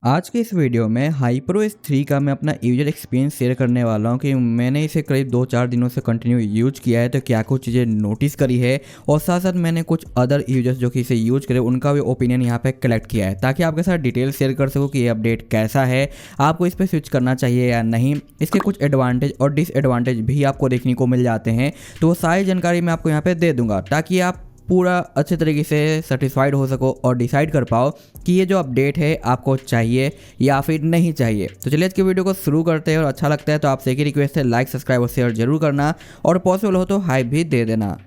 आज के इस वीडियो में HyperOS 3 का मैं अपना यूजर एक्सपीरियंस शेयर करने वाला हूँ कि मैंने इसे करीब 2-4 दिनों से कंटिन्यू यूज किया है तो क्या कुछ चीज़ें नोटिस करी है और साथ साथ मैंने कुछ अदर यूजर्स जो कि इसे यूज करे उनका भी ओपिनियन यहाँ पे कलेक्ट किया है ताकि आपके साथ डिटेल शेयर कर सकूँ कि ये अपडेट कैसा है, आपको इस पर स्विच करना चाहिए या नहीं, इसके कुछ एडवांटेज और डिसएडवांटेज भी आपको देखने को मिल जाते हैं। तो वो सारी जानकारी मैं आपको यहाँ पे दे दूंगा ताकि आप पूरा अच्छे तरीके से सेटिस्फाइड हो सको और डिसाइड कर पाओ कि ये जो अपडेट है आपको चाहिए या फिर नहीं चाहिए। तो चलिए आज की वीडियो को शुरू करते हैं और अच्छा लगता है तो आपसे एक ही रिक्वेस्ट है, लाइक सब्सक्राइब और शेयर जरूर करना और पॉसिबल हो तो हाइप भी दे देना।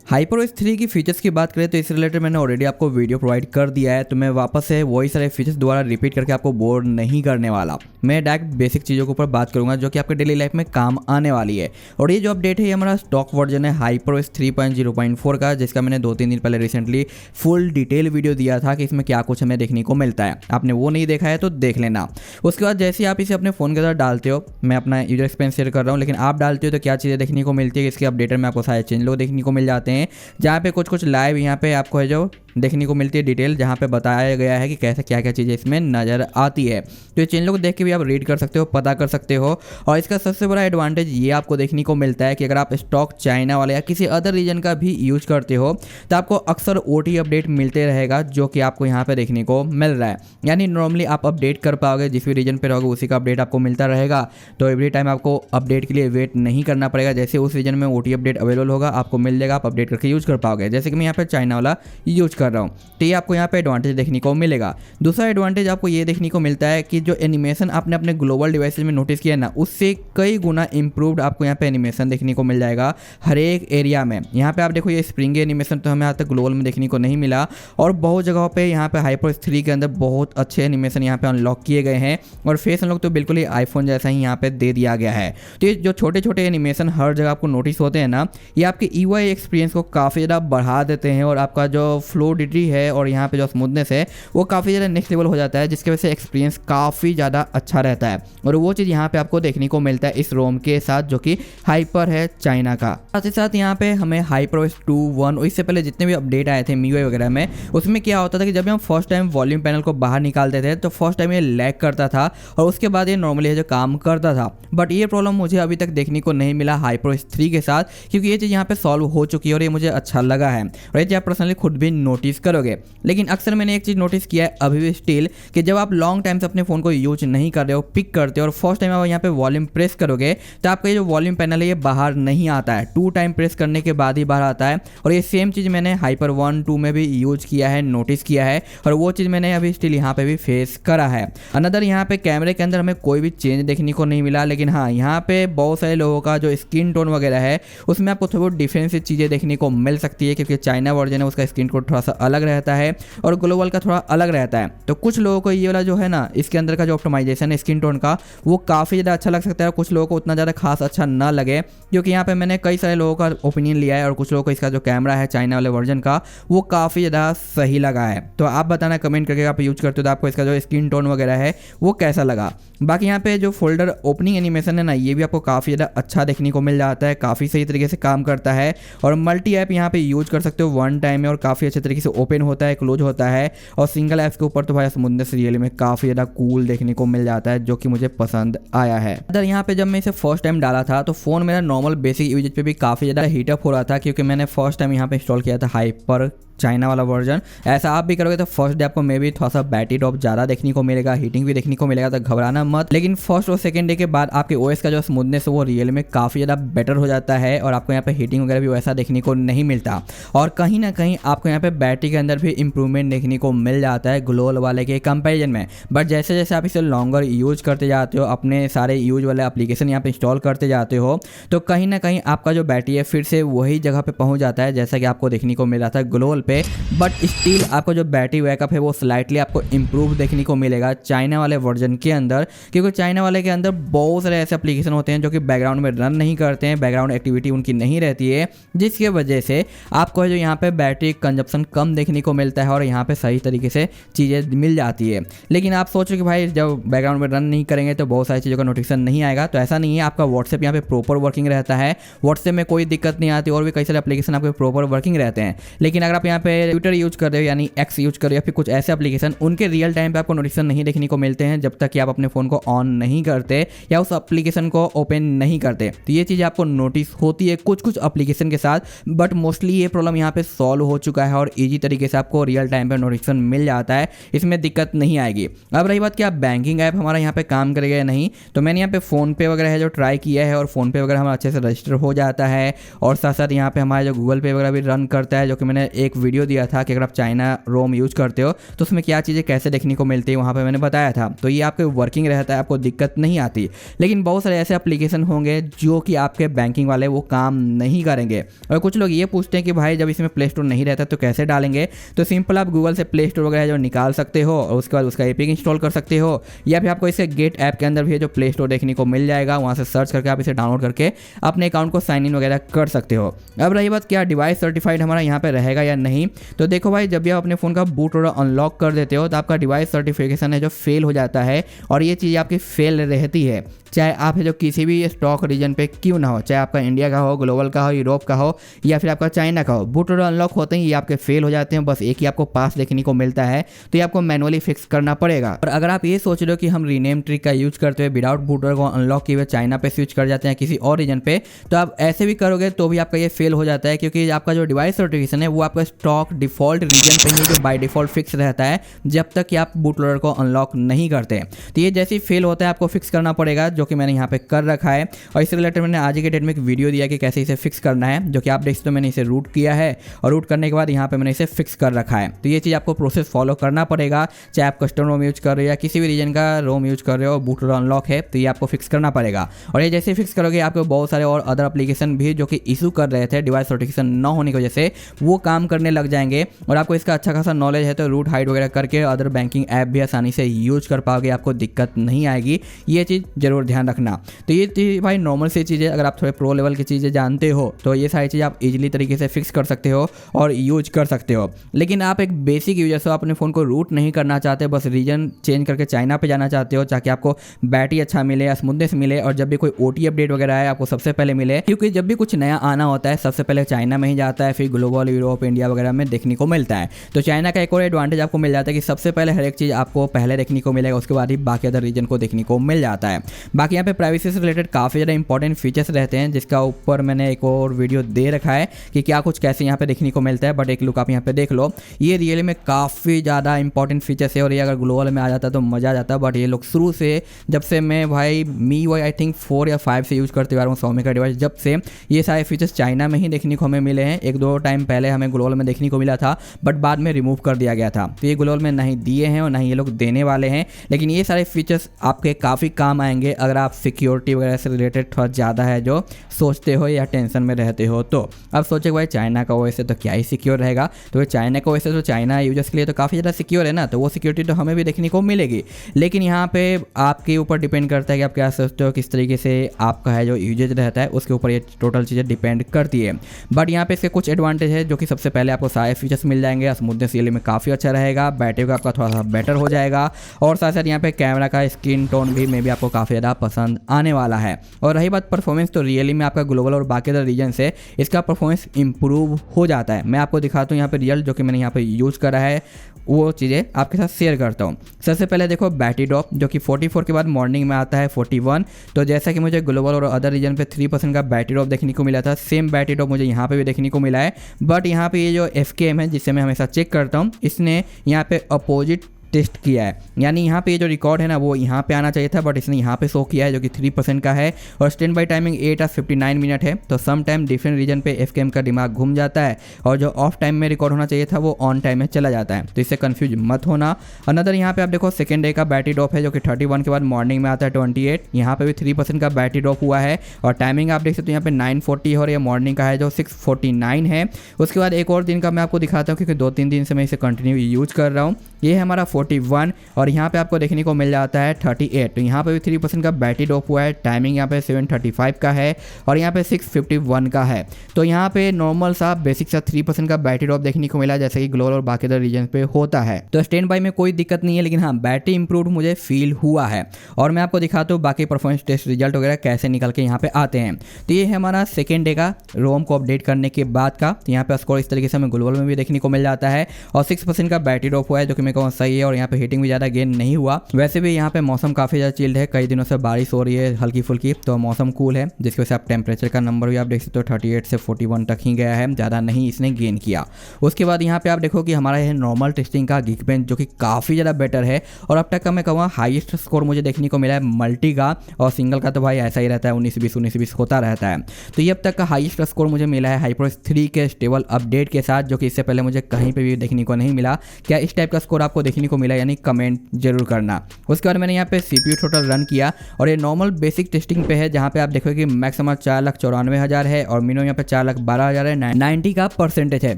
HyperOS 3 की फीचर्स की बात करें तो इससे रिलेटेड मैंने ऑलरेडी आपको वीडियो प्रोवाइड कर दिया है, तो मैं वापस से वही सारे फीचर्स दोबारा रिपीट करके आपको बोर नहीं करने वाला। मैं डायरेक्ट बेसिक चीज़ों के ऊपर बात करूंगा जो कि आपके डेली लाइफ में काम आने वाली है। और ये जो अपडेट है ये हमारा स्टॉक वर्जन है HyperOS 3.0.4 का, जिसका मैंने 2-3 दिन पहले रिसेंटली फुल डिटेल वीडियो दिया था कि इसमें क्या कुछ हमें देखने को मिलता है। आपने वो नहीं देखा है तो देख लेना। उसके बाद जैसे आप इसे अपने फ़ोन के अंदर डालते हो, मैं अपना यूजर एक्सपीरियंस शेयर कर रहा हूँ, लेकिन आप डालते हो तो क्या चीज़ें देखने को मिलती है, इसके अपडेटर में आपको सारे चेंज लोग देखने को मिल जाते हैं जहाँ पे कुछ लाइव यहाँ पे आपको है जो देखने को मिलती है डिटेल, जहाँ पे बताया गया है कि कैसे क्या क्या चीज़ें इसमें नज़र आती है। तो ये चेंज लोग देख के भी आप रीड कर सकते हो, पता कर सकते हो। और इसका सबसे बड़ा एडवांटेज ये आपको देखने को मिलता है कि अगर आप स्टॉक चाइना वाले या किसी अदर रीजन का भी यूज करते हो तो आपको अक्सर OT अपडेट मिलते रहेगा जो कि आपको यहाँ पे देखने को मिल रहा है। यानी नॉर्मली आप अपडेट कर पाओगे, जिस भी रीजन पे रहोगे उसी का अपडेट आपको मिलता रहेगा। तो एवरी टाइम आपको अपडेट के लिए वेट नहीं करना पड़ेगा। जैसे उस रीजन में OT अपडेट अवेलेबल होगा आपको मिल जाएगा, आप अपडेट करके यूज कर पाओगे। जैसे कि मैं यहाँ पे चाइना वाला यूज कर रहा हूँ, तो ये आपको यहाँ पे एडवांटेज देखने को मिलेगा। दूसरा एडवांटेज आपको ये देखने को मिलता है कि जो एनिमेशन आपने अपने ग्लोबल डिवाइसेज में नोटिस किया ना, उससे कई गुना इंप्रूव्ड आपको यहाँ पे एनिमेशन देखने को मिल जाएगा हर एक एरिया में। यहाँ पे आप देखो ये स्प्रिंग एनिमेशन तो हमें आज तक ग्लोबल में देखने को नहीं मिला और बहुत जगहों पे यहाँ पे HyperOS 3 के अंदर बहुत अच्छे एनिमेशन यहाँ पे अनलॉक किए गए हैं और फेस अनलॉक तो बिल्कुल ही आईफोन जैसा ही यहाँ पे दे दिया गया है। तो ये जो छोटे छोटे एनिमेशन हर जगह आपको नोटिस होते हैं ना, ये आपके UI एक्सपीरियंस को काफ़ी ज़्यादा बढ़ा देते हैं और आपका जो फ्लूइडिटी है और यहाँ पे जो स्मूथनेस है वो काफ़ी ज़्यादा नेक्स्ट लेवल हो जाता है, जिसकी वजह से एक्सपीरियंस काफ़ी ज़्यादा अच्छा रहता है। और वो चीज़ यहाँ पे आपको देखने को मिलता है इस रोम के साथ जो कि हाइपर है चाइना का। साथ ही साथ यहाँ पे हमें HyperOS 2.1 और इससे पहले जितने भी अपडेट आए थे MIUI वगैरह में, उसमें क्या होता था कि जब हम फर्स्ट टाइम वॉल्यूम पैनल को बाहर निकालते थे तो फर्स्ट टाइम ये लैग करता था और उसके बाद ये नॉर्मली जो काम करता था। बट ये प्रॉब्लम मुझे अभी तक देखने को नहीं मिला HyperOS 3 के साथ, क्योंकि ये चीज़ यहाँ पे सॉल्व हो चुकी है और ये मुझे अच्छा लगा है और ये चीज़ आप पर्सनली खुद भी नोटिस करोगे। लेकिन अक्सर मैंने एक चीज़ नोटिस किया है अभी भी स्टिल, कि जब आप लॉन्ग टाइम से अपने फ़ोन को यूज नहीं कर रहे हो, पिक करते हो और फर्स्ट टाइम आप यहाँ पे वॉल्यूम प्रेस करोगे तो आपका ये जो वॉल्यूम पैनल है ये बाहर नहीं आता है, 2 टाइम प्रेस करने के बाद ही बाहर आता है। और ये सेम चीज़ मैंने Hyper 1.2 में भी यूज किया है, नोटिस किया है और वो चीज़ मैंने अभी स्टिल यहाँ पे भी फेस करा है। अनदर यहाँ पे कैमरे के अंदर हमें कोई भी चेंज देखने को नहीं मिला, लेकिन हाँ यहाँ पे बहुत सारे लोगों का जो स्किन टोन वगैरह है उसमें आपको थोड़ी बहुत डिफरेंस चीज़ें देखने को मिल सकती है, क्योंकि चाइना वर्जन है उसका स्किन टोन थोड़ा सा अलग रहता है और ग्लोबल का थोड़ा अलग रहता है। तो कुछ लोगों को ये वाला जो है ना इसके अंदर का जो ऑप्टिमाइजेशन है स्किन टोन का वो काफ़ी ज़्यादा अच्छा लग सकता है और कुछ लोगों को उतना ज़्यादा खास अच्छा ना लगे, क्योंकि यहाँ पे मैंने कई सारे लोगों का ओपिनियन लिया है और कुछ लोगों को इसका जो कैमरा है चाइना वाले वर्जन का वो काफ़ी ज़्यादा सही लगा है। तो आप बताना कमेंट करके, आप यूज करते हो तो आपको इसका जो स्किन टोन वगैरह है वो कैसा लगा। बाकी यहाँ पे जो फोल्डर ओपनिंग एनिमेशन है ना, ये भी आपको काफ़ी ज़्यादा अच्छा देखने को मिल जाता है, काफ़ी सही तरीके से काम करता है और मल्टी ऐप यहाँ पे यूज कर सकते हो वन टाइम में और काफ़ी अच्छे तरीके से ओपन होता है, क्लोज होता है। और सिंगल ऐप्स के ऊपर तो भाई स्मूथनेस रियली में काफ़ी ज़्यादा कूल देखने को मिल जाता है, जो कि मुझे पसंद आया है। अगर यहाँ पे जब मैं इसे फर्स्ट टाइम डाला था तो फ़ोन मेरा नॉर्मल बेसिक यूजेज पे भी काफ़ी ज़्यादा हीटअप हो रहा था, क्योंकि मैंने फर्स्ट टाइम यहाँ पे इंस्टॉल किया था हाइपर चाइना वाला वर्जन। ऐसा आप भी करोगे तो फर्स्ट डे आपको मे भी थोड़ा सा बैटरी ड्रॉप ज़्यादा देखने को मिलेगा, हीटिंग भी देखने को मिलेगा, तो घबराना मत। लेकिन फर्स्ट और सेकंड डे के बाद आपके OS का जो स्मूथनेस है वो रियल में काफ़ी ज़्यादा बेटर हो जाता है और आपको यहाँ पे हीटिंग वगैरह भी वैसा देखने को नहीं मिलता। और कहीं ना कहीं आपको यहाँ पे बैटरी के अंदर भी इंप्रूवमेंट देखने को मिल जाता है ग्लोबल वाले के कंपेरिजन में। बट जैसे जैसे आप इसे लॉन्गर यूज करते जाते हो, अपने सारे यूज वाले एप्लीकेशन यहाँ पे इंस्टॉल करते जाते हो, तो कहीं ना कहीं आपका जो बैटरी है फिर से वही जगह पे पहुँच जाता है जैसा कि आपको देखने को मिल रहा था ग्लोबल पे। बट स्टिल आपको जो बैटरी बैकअप है वो स्लाइटली आपको इंप्रूव देखने को मिलेगा चाइना वाले वर्जन के अंदर, क्योंकि चाइना वाले के अंदर बहुत सारे ऐसे एप्लीकेशन होते हैं जो कि बैकग्राउंड में रन नहीं करते हैं, बैकग्राउंड एक्टिविटी उनकी नहीं रहती है, जिसकी वजह से आपको जो यहाँ पे बैटरी कंजप्शन कम देखने को मिलता है और यहाँ पे सही तरीके से चीज़ें मिल जाती है। लेकिन आप सोचो कि भाई जब बैकग्राउंड में रन नहीं करेंगे तो बहुत सारी चीज़ों का नोटिफिकेशन नहीं आएगा, तो ऐसा नहीं है। आपका व्हाट्सएप यहाँ पे प्रॉपर वर्किंग रहता है, व्हाट्सएप में कोई दिक्कत नहीं आती और भी कई सारे एप्लीकेशन आपके प्रॉपर वर्किंग रहते हैं। लेकिन अगर आप यहाँ यहाँ पे ट्विटर यूज कर रहे हो यानी एक्स यूज कर रहे हो या फिर कुछ ऐसे एप्लीकेशन, उनके रियल टाइम पे आपको नोटिफिकेशन नहीं देखने को मिलते हैं जब तक कि आप अपने फोन को ऑन नहीं करते या उस एप्लीकेशन को ओपन नहीं करते। तो ये चीज़ आपको नोटिस होती है कुछ कुछ एप्लीकेशन के साथ, बट मोस्टली ये प्रॉब्लम यहाँ पे सॉल्व हो चुका है और ईजी तरीके से आपको रियल टाइम पे नोटिफिकेशन मिल जाता है, इसमें दिक्कत नहीं आएगी। अब रही बात कि आप बैंकिंग ऐप हमारा यहाँ पे काम करेगा या नहीं, तो मैंने यहाँ पे फ़ोन पे वगैरह है जो ट्राई किया है और फ़ोन पे वगैरह हमारा अच्छे से रजिस्टर हो जाता है और साथ साथ यहाँ पे हमारा जो गूगल पे वगैरह भी रन करता है, जो कि मैंने एक वीडियो दिया था कि अगर आप चाइना रोम यूज़ करते हो तो उसमें क्या चीज़ें कैसे देखने को मिलती है वहाँ पर मैंने बताया था। तो ये आपके वर्किंग रहता है, आपको दिक्कत नहीं आती। लेकिन बहुत सारे ऐसे एप्लीकेशन होंगे जो कि आपके बैंकिंग वाले वो काम नहीं करेंगे। और कुछ लोग ये पूछते हैं कि भाई जब इसमें प्ले स्टोर नहीं रहता तो कैसे डालेंगे, तो सिंपल आप गूगल से प्ले स्टोर वगैरह जो निकाल सकते हो और उसके बाद उसका एपीके इंस्टॉल कर सकते हो, या फिर आपको इसे गेट ऐप के अंदर भी जो प्ले स्टोर देखने को मिल जाएगा, वहाँ से सर्च करके आप इसे डाउनलोड करके अपने अकाउंट को साइन इन वगैरह कर सकते हो। अब रही बात क्या डिवाइस सर्टिफाइड हमारा यहाँ पे रहेगा या नहीं, तो देखो भाई जब भी आप अपने फ़ोन का बूट और अनलॉक कर देते हो तो आपका डिवाइस सर्टिफिकेशन है जो फेल हो जाता है और ये चीज़ आपकी फेल रहती है, चाहे आप जो किसी भी स्टॉक रीजन पे क्यों ना हो, चाहे आपका इंडिया का हो, ग्लोबल का हो, यूरोप का हो या फिर आपका चाइना का हो। बूट और अनलॉक होते ही ये आपके फेल हो जाते हैं, बस एक ही आपको पास देखने को मिलता है, तो ये आपको मैनुअली फिक्स करना पड़ेगा। और अगर आप ये सोच रहे हो कि हम रीनेम ट्रिक का यूज करते हुए विदाउट बूटर को अनलॉक किए हुए चाइना पे स्विच कर जाते हैं किसी और रीजन पे, तो आप ऐसे भी करोगे तो भी आपका ये फेल हो जाता है, क्योंकि आपका जो डिवाइस सर्टिफिकेशन है वो आपका स्टॉक डिफॉल्ट रीजन पे ही जो बाय डिफॉल्ट फिक्स रहता है जब तक कि आप बूट लोडर को अनलॉक नहीं करते। तो ये जैसे ही फेल होता है आपको फिक्स करना पड़ेगा, जो कि मैंने यहाँ पे कर रखा है। और इससे रिलेटेड मैंने आज के डेट में एक वीडियो दिया कि कैसे इसे फिक्स करना है, जो कि आप देख सकते हो मैंने इसे रूट किया है और रूट करने के बाद यहाँ पे मैंने इसे फिक्स कर रखा है। तो ये चीज़ आपको प्रोसेस फॉलो करना पड़ेगा, चाहे आप कस्टम रोम यूज कर रहे हो या किसी भी रीजन का रोम यूज कर रहे हो, बूट लोडर अनलॉक है तो ये आपको फिक्स करना पड़ेगा। और ये जैसे फिक्स करोगे आपको बहुत सारे और अदर एप्लीकेशन भी जो कि इशू कर रहे थे डिवाइस सर्टिफिकेशन न होने की वजह से वो काम करने लग जाएंगे। और आपको इसका अच्छा खासा नॉलेज है तो रूट हाइड वगैरह करके अदर बैंकिंग ऐप भी आसानी से यूज कर पाओगे, आपको दिक्कत नहीं आएगी। ये चीज़ जरूर ध्यान रखना। तो ये चीज़ भाई नॉर्मल सी चीज़ें, अगर आप थोड़े प्रो लेवल की चीज़ें जानते हो तो ये सारी चीज़ें आप इजीली तरीके से फिक्स कर सकते हो और यूज कर सकते हो। लेकिन आप एक बेसिक यूजर से अपने फ़ोन को रूट नहीं करना चाहते, बस रीजन चेंज करके चाइना पे जाना चाहते हो ताकि आपको बैटरी अच्छा मिले, स्मूथनेस मिले और जब भी कोई ओटी अपडेट वगैरह है आपको सबसे पहले मिले, क्योंकि जब भी कुछ नया आना होता है सबसे पहले चाइना में ही जाता है, फिर ग्लोबल, यूरोप, इंडिया वगैरह में देखने को मिलता है। तो चाइना का एक और एडवांटेज आपको मिल जाता है कि सबसे पहले हर एक चीज़ आपको पहले देखने को मिलेगा, उसके बाद ही बाकी अदर रीजन को देखने को मिल जाता है। बाकी यहाँ पे प्राइवेसी से रिलेटेड काफ़ी ज़्यादा इंपॉर्टेंट फीचर्स रहते हैं, जिसका ऊपर मैंने एक और वीडियो दे रखा है कि क्या कुछ कैसे यहाँ पे देखने को मिलता है, बट एक लुक आप यहाँ पे देख लो। ये रियली में काफ़ी ज़्यादा इंपॉर्टेंट फीचर्स है और ये अगर ग्लोबल में आ जाता तो मज़ा आ जाता, बट ये लोग शुरू से जब से मैं भाई MIUI आई थिंक 4 या 5 से यूज़ करते हुआ रहा हूँ Xiaomi का डिवाइस, जब से ये सारे फीचर्स चाइना में ही देखने को हमें मिले हैं। एक दो टाइम पहले हमें ग्लोबल में देखने को मिला था बट बाद में रिमूव कर दिया गया था, तो ये ग्लोबल में नहीं दिए हैं और ना ही ये लोग देने वाले हैं। लेकिन ये सारे फीचर्स आपके काफ़ी काम आएंगे अगर आप सिक्योरिटी वगैरह से रिलेटेड थोड़ा ज़्यादा है जो सोचते हो या टेंशन में रहते हो। तो अब सोचे भाई चाइना का ओएस है तो क्या ही सिक्योर रहेगा, तो चाइना का ओएस है तो चाइना यूजर्स के लिए तो काफ़ी ज़्यादा सिक्योर है ना, तो वो सिक्योरिटी तो हमें भी देखने को मिलेगी। लेकिन यहाँ पे आपके ऊपर डिपेंड करता है कि आप क्या सोचते हो, किस तरीके से आपका है जो यूजेज रहता है उसके ऊपर ये टोटल चीज़ें डिपेंड करती है। बट यहाँ पे इसके कुछ एडवांटेज है, जो कि सबसे पहले आपको सारे फीचर्स मिल जाएंगे, स्मूथनेस ये में काफ़ी अच्छा रहेगा, बैटरी का आपका थोड़ा सा बेटर हो जाएगा और साथ साथ यहाँ पे कैमरा का स्क्रीन टोन भी मे भी आपको काफ़ी ज़्यादा पसंद आने वाला है। और रही बात परफॉर्मेंस, तो रियली में आपका ग्लोबल और बाकी अदर रीजन से इसका परफॉर्मेंस इंप्रूव हो जाता है। मैं आपको दिखाता हूँ यहाँ पे रियल जो कि मैंने यहाँ पे यूज़ करा है वो चीज़ें आपके साथ शेयर करता हूँ। सबसे पहले देखो बैटरी ड्रॉप, जो कि 44 के बाद मॉर्निंग में आता है 41। तो जैसा कि मुझे ग्लोबल और अदर रीजन पे 3% का बैटरी ड्रॉप देखने को मिला था, सेम बैटरी ड्रॉप मुझे यहाँ पे भी देखने को मिला है। बट यहाँ पे ये जो FKM है जिससे मैं हमेशा चेक करता हूँ, इसने यहाँ पे अपोजिट टेस्ट किया है, यानी यहाँ पे ये जो रिकॉर्ड है ना वो यहाँ पे आना चाहिए था बट इसने यहाँ पे शो किया है जो कि 3% का है। और स्टैंड बाई टाइमिंग 8:59 मिनट है। तो सम टाइम डिफरेंट रीजन पे FKM का दिमाग घूम जाता है और जो ऑफ टाइम में रिकॉर्ड होना चाहिए था वो ऑन टाइम में चला जाता है, तो इससे कंफ्यूज मत होना। अनदर यहाँ पे आप देखो सेकेंड डे का बैटरी ड्रॉप है जो कि 31 के बाद मॉर्निंग में आता है 28। यहाँ पे भी 3% का बैटरी ड्रॉप हुआ है और टाइमिंग आप देख सकते हो यहाँ पे 9:40 और ये मॉर्निंग का है जो 6:49 है। उसके बाद एक और दिन का मैं आपको दिखाता हूँ क्योंकि 2-3 दिन से मैं इसे कंटिन्यू यूज कर रहा हूँ। ये है हमारा 41 और यहाँ पे आपको देखने को मिल जाता है 38। तो यहाँ पे भी 3% का बैटरी ड्रॉप हुआ है। टाइमिंग यहाँ पे 7:35 का है और यहाँ पे 6:51 का है। तो यहाँ पे नॉर्मल सा बेसिक सा 3% का बैटरी ड्रॉप देखने को मिला, जैसे कि ग्लोबल और बाकी अदर रीजन पे होता है। तो स्टैंड बाय में कोई दिक्कत नहीं है, लेकिन हाँ बैटरी इंप्रूव मुझे फील हुआ है। और मैं आपको दिखाता हूँ बाकी परफॉर्मेंस टेस्ट रिजल्ट वगैरह कैसे निकल के यहाँ पे आते हैं। तो ये है हमारा सेकेंड डे का रोम को अपडेट करने के बाद का। यहाँ पे स्कोर इस तरीके से हमें ग्लोबल में भी देखने को मिल जाता है और 6% का बैटरी ड्रॉप हुआ है, जो कि मैं कहूँ सही है। और यहाँ पे हीटिंग भी ज़्यादा गेन नहीं हुआ। वैसे भी यहाँ पे मौसम काफ़ी ज़्यादा चिल्ड है, कई दिनों से बारिश हो रही है हल्की फुल्की, तो मौसम कूल है, जिसकी वजह से आप टेम्परेचर का नंबर भी आप देख सकते हो 38 से 41 तक ही गया है, ज़्यादा नहीं इसने गेन किया। उसके बाद यहाँ पे आप देखो कि हमारा है नॉर्मल टेस्टिंग का Geekbench, जो कि काफ़ी ज़्यादा बेटर है। और अब तक का मैं कहूँगा हाईएस्ट स्कोर मुझे देखने को मिला है मल्टी का, और सिंगल का तो भाई ऐसा ही रहता है 19-20 होता रहता है। तो ये अब तक का हाईएस्ट स्कोर मुझे मिला है HyperOS 3 के स्टेबल अपडेट के साथ, जो कि इससे पहले मुझे कहीं पे भी देखने को नहीं मिला। क्या इस टाइप का स्कोर आपको देखने को मिला, यानी कमेंट जरूर करना। उसके बाद मैंने यहाँ पे CPU टोटल रन किया और ये नॉर्मल बेसिक टेस्टिंग पे है, जहाँ पे आप देखोगे कि मैक्स हमारा 4,94,000 है और मिनिमम यहाँ पे 4,12,000 है। 90 का परसेंटेज है,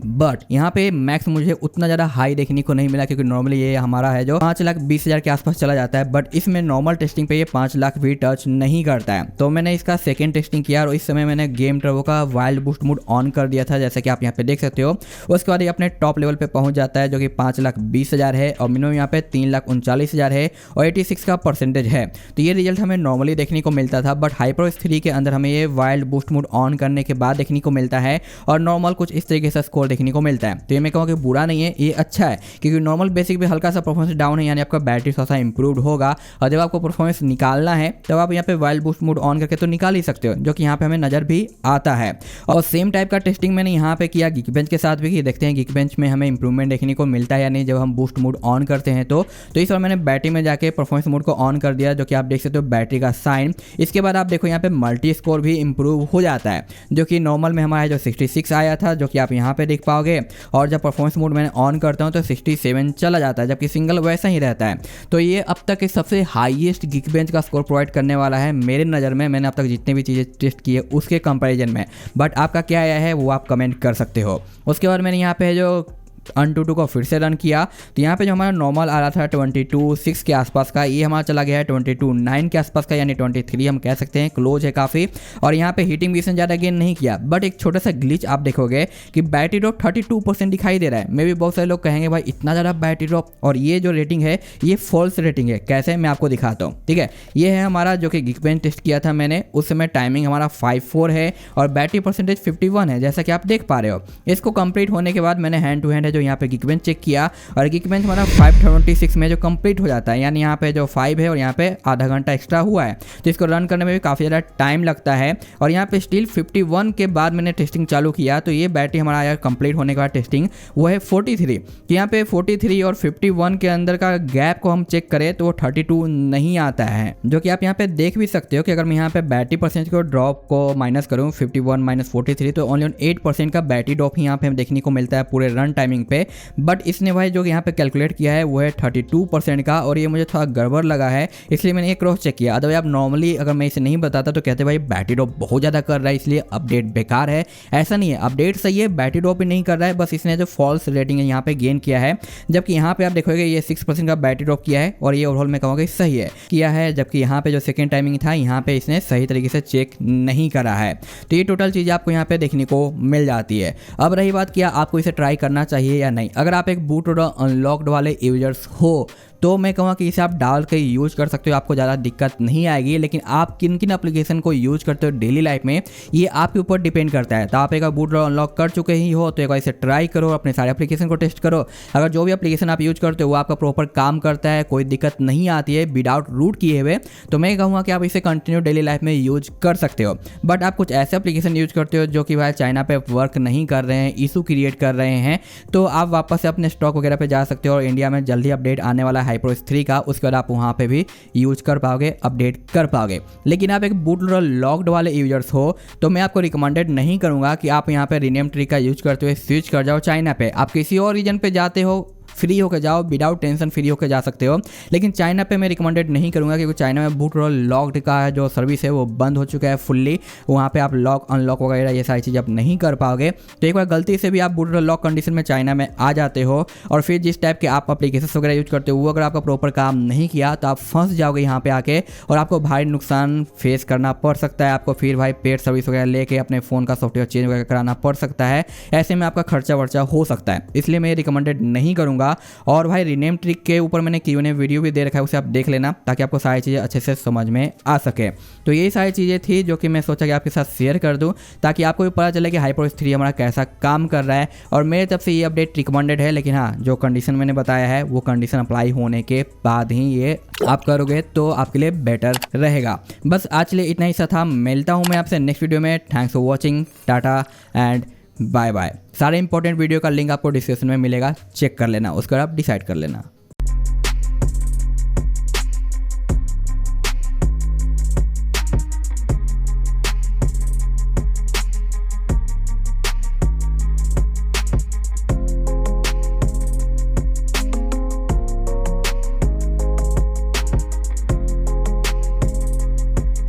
बट यहाँ पे मैक्स मुझे उतना ज़्यादा हाई देखने को नहीं मिला, क्योंकि नॉर्मली ये हमारा है जो 5,20,000 के आसपास चला जाता है। बट इसमें नॉर्मल टेस्टिंग पे ये 5 लाख भी टच नहीं करता है। तो मैंने इसका सेकेंड टेस्टिंग किया और इस समय मैंने गेम टर्बो का वाइल्ड बूस्ट मोड ऑन कर दिया था, जैसे कि आप यहाँ पे देख सकते हो। उसके बाद ये अपने टॉप लेवल पे पहुंच जाता है, जो कि 5,20,000 है और मिनिमम यहाँ पे 3,39,000 है और 86 का परसेंटेज है। तो ये रिजल्ट हमें नॉर्मली देखने को मिलता था, बट HyperOS 3 के अंदर हमें ये वाइल्ड बूस्ट मोड ऑन करने के बाद देखने को मिलता है और नॉर्मल कुछ इस तरीके से स्कोर देखने को मिलता है। तो ये मैं कहूँ कि बुरा नहीं है, ये अच्छा है, क्योंकि नॉर्मल बेसिक भी हल्का सा परफॉर्मेंस डाउन है, यानी आपका बैटरी थोड़ा सा इंप्रूव्ड होगा। और जब आपको परफॉर्मेंस निकालना है तब आप यहाँ पे वाइल्ड बूस्ट मोड ऑन करके तो निकाल ही सकते हो, जो कि यहाँ पे हमें नजर भी आता है। और सेम टाइप का टेस्टिंग मैंने यहाँ पे किया Geekbench के साथ भी, देखते हैं Geekbench में हमें इंप्रूवमेंट देखने को मिलता है या नहीं जब हम बूस्ट मोड ऑन करते हैं। तो इस बार मैंने बैटरी में जाके परफॉर्मेंस मोड को ऑन कर दिया, जो कि आप देख सकते हो बैटरी का साइन। इसके बाद आप देखो यहाँ पे मल्टी स्कोर भी इंप्रूव हो जाता है, जो कि नॉर्मल में हमारा जो 66 आया था, जो कि आप यहाँ पे देख पाओगे। और जब परफॉर्मेंस मोड मैंने ऑन करता हूँ तो 67 चला जाता है, जबकि सिंगल वैसा ही रहता है। तो ये अब तक के सबसे हाईएस्ट Geekbench का स्कोर प्रोवाइड करने वाला है मेरे नज़र में। मैंने अब तक जितने भी चीज़ें टेस्ट की है उसके कंपैरिजन में, बट आपका क्या आया है वो आप कमेंट कर सकते हो। उसके बाद मैंने यहाँ पे जो AnTuTu को फिर से रन किया, तो यहाँ पे जो हमारा नॉर्मल आ रहा था 22.6 के आसपास का, ये हमारा चला गया है 22.9 के आसपास का, यानी 23 हम कह सकते हैं, क्लोज है काफ़ी। और यहाँ पे हीटिंग भी इसने ज़्यादा गेन नहीं किया, बट एक छोटा सा ग्लिच आप देखोगे कि बैटरी ड्रॉप 32% दिखाई दे रहा है। मे भी बहुत सारे लोग कहेंगे भाई इतना ज़्यादा बैटरी ड्रॉप, और ये जो रेटिंग है ये फॉल्स रेटिंग है। कैसे, मैं आपको दिखाता हूँ। ठीक है, ये है हमारा जो कि Geekbench टेस्ट किया था मैंने, उस समय टाइमिंग हमारा 5.4 है और बैटरी परसेंटेज 51 है, जैसा कि आप देख पा रहे हो। इसको कंप्लीट होने के बाद मैंने हैंड टू हैंड है जो यहाँ पे Geekbench चेक किया, और Geekbench हमारा 5:26 में जो कंप्लीट हो जाता है, यानी यहाँ पे जो 5 है और यहाँ पे आधा घंटा एक्स्ट्रा हुआ है। तो इसको रन करने में भी काफ़ी ज़्यादा टाइम लगता है। और यहाँ पे स्टिल 51 के बाद मैंने टेस्टिंग चालू किया, तो ये बैटरी हमारा यार कंप्लीट होने के बाद टेस्टिंग वो है 43। तो यहाँ पे 43 और 51 के अंदर का गैप को हम चेक करें तो वो 32 नहीं आता है, जो कि आप यहाँ पे देख भी सकते हो कि अगर मैं यहाँ पे बैटरी परसेंटेज को ड्रॉप को माइनस करूँ 51 - 43, तो ओनली 8% का बैटरी ड्रॉप ही यहाँ पे देखने को मिलता है पूरे रन टाइमिंग पे। बट इसने भाई जो यहाँ पे कैलकुलेट किया है वो है 32% का, और ये मुझे थोड़ा गड़बड़ लगा है, इसलिए मैंने ये क्रॉस चेक किया। अदरवाइज आप नॉर्मली अगर मैं इसे नहीं बताता तो कहते भाई बैटरी ड्रॉप बहुत ज़्यादा कर रहा है इसलिए अपडेट बेकार है। ऐसा नहीं है, अपडेट सही है, बैटरी ड्रॉप भी नहीं कर रहा है, बस इसने जो फॉल्स रेटिंग है यहाँ पे गेन किया है। जबकि यहाँ पे आप देखोगे ये 6% का बैटरी ड्रॉप किया है, और ये ओवरऑल मैं कहूँगा सही है किया है। जबकि यहाँ पे जो सेकेंड टाइमिंग था यहाँ पे इसने सही तरीके से चेक नहीं करा है। तो ये टोटल चीज़ आपको यहाँ पे देखने को मिल जाती है। अब रही बात क्या आपको इसे ट्राई करना चाहिए या नहीं। अगर आप एक बूट अनलॉक्ड वाले यूजर्स हो तो मैं कहूँगा कि इसे आप डाल के यूज कर सकते हो, आपको ज़्यादा दिक्कत नहीं आएगी। लेकिन आप किन किन एप्लीकेशन को यूज करते हो डेली लाइफ में, ये आपके ऊपर डिपेंड करता है। तो आप एक बूट अनलॉक कर चुके ही हो तो एक बार इसे ट्राई करो, अपने सारे एप्लीकेशन को टेस्ट करो। अगर जो भी एप्लीकेशन आप यूज करते हो वो आपका प्रॉपर काम करता है, कोई दिक्कत नहीं आती है विदाउट रूट किए हुए, तो मैं कहूँगा कि आप इसे कंटिन्यू डेली लाइफ में यूज कर सकते हो। बट आप कुछ ऐसे एप्लीकेशन यूज करते हो जो कि भाई चाइना पे वर्क नहीं कर रहे हैं, इशू क्रिएट कर रहे हैं, तो आप वापस से अपने स्टॉक वगैरह पे जा सकते हो। और इंडिया में जल्दी अपडेट आने वाला है HyperOS 3 का, उसके बाद आप वहाँ पे भी यूज कर पाओगे, अपडेट कर पाओगे। लेकिन आप एक बूटलोडर लॉक्ड वाले यूजर्स हो तो मैं आपको रिकमेंडेड नहीं करूँगा कि आप यहाँ पे रीनेम ट्री का यूज करते हुए स्विच कर जाओ चाइना पे। आप किसी और रीजन पे जाते हो फ्री होकर जाओ, विदाउट टेंशन फ्री होकर जा सकते हो। लेकिन चाइना पे मैं रिकमेंडेड नहीं करूँगा, क्योंकि चाइना में बूट रोल लॉक्ड का जो सर्विस है वो बंद हो चुका है फुल्ली। वहाँ पे आप लॉक अनलॉक वगैरह ये सारी चीज़ आप नहीं कर पाओगे। तो एक बार गलती से भी आप बूट रोल लॉक कंडीशन में चाइना में आ जाते हो और फिर जिस टाइप के आप एप्लीकेशन वगैरह यूज करते हो वो अगर आपका प्रॉपर काम नहीं किया तो आप फंस जाओगे यहाँ पे आके और आपको भारी नुकसान फेस करना पड़ सकता है। आपको फिर भाई पेड सर्विस वगैरह लेके अपने फ़ोन का सॉफ्टवेयर चेंज वगैरह कराना पड़ सकता है। ऐसे में आपका खर्चा वर्चा हो सकता है, इसलिए मैं रिकमेंडेड नहीं करूँगा। और भाई रीनेम ट्रिक के ऊपर मैंने Q&A वीडियो भी दे रखा है, उसे आप देख लेना ताकि आपको सारी चीज़ें अच्छे से समझ में आ सके। तो यही सारी चीज़ें थी जो कि मैं सोचा कि आपके साथ शेयर कर दूं ताकि आपको भी पता चले कि HyperOS 3 हमारा कैसा काम कर रहा है। और मेरे तरफ से ये अपडेट रिकमेंडेड है, लेकिन हाँ जो कंडीशन मैंने बताया है वो कंडीशन अप्लाई होने के बाद ही ये आप करोगे तो आपके लिए बेटर रहेगा। बस आज के लिए इतना ही सा था, मिलता हूँ मैं आपसे नेक्स्ट वीडियो में। Thanks for watching, tata and bye bye. सारे इंपॉर्टेंट वीडियो का लिंक आपको डिस्क्रिप्शन में मिलेगा, चेक कर लेना, उसके बाद आप डिसाइड कर लेना।